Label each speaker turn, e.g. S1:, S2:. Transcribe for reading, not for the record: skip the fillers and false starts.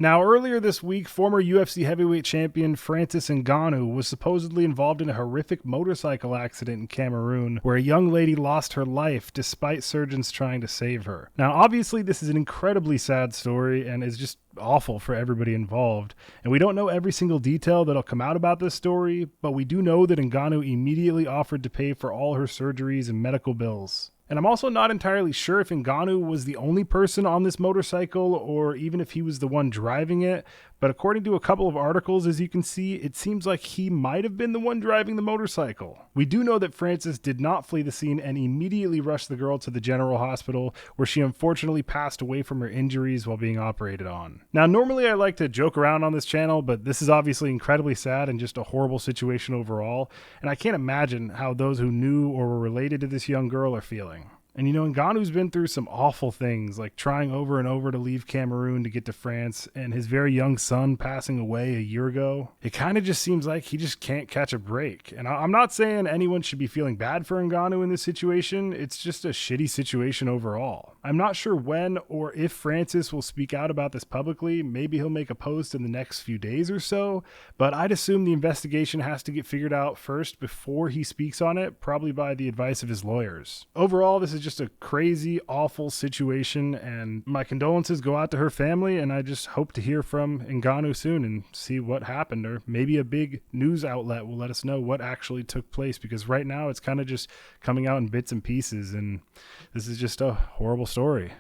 S1: Now, earlier this week, former UFC heavyweight champion Francis Ngannou was supposedly involved in a horrific motorcycle accident in Cameroon where a young lady lost her life despite surgeons trying to save her. Now, obviously, this is an incredibly sad story and is just awful for everybody involved. And we don't know every single detail that'll come out about this story, but we do know that Ngannou immediately offered to pay for all her surgeries and medical bills. And I'm also not entirely sure if Ngannou was the only person on this motorcycle or even if he was the one driving it, but according to a couple of articles, as you can see, it seems like he might have been the one driving the motorcycle. We do know that Francis did not flee the scene and immediately rushed the girl to the general hospital, where she unfortunately passed away from her injuries while being operated on. Now, normally I like to joke around on this channel, but this is obviously incredibly sad and just a horrible situation overall, and I can't imagine how those who knew or were related to this young girl are feeling. And you know, Ngannou's been through some awful things, like trying over and over to leave Cameroon to get to France, and his very young son passing away a year ago. It kind of just seems like he just can't catch a break. And I'm not saying anyone should be feeling bad for Ngannou in this situation. It's just a shitty situation overall. I'm not sure when or if Francis will speak out about this publicly. Maybe he'll make a post in the next few days or so, but I'd assume the investigation has to get figured out first before he speaks on it, probably by the advice of his lawyers. Overall, this is just a crazy, awful situation, and my condolences go out to her family, and I just hope to hear from Ngannou soon and see what happened, or maybe a big news outlet will let us know what actually took place, because right now it's kind of just coming out in bits and pieces, and this is just a horrible story.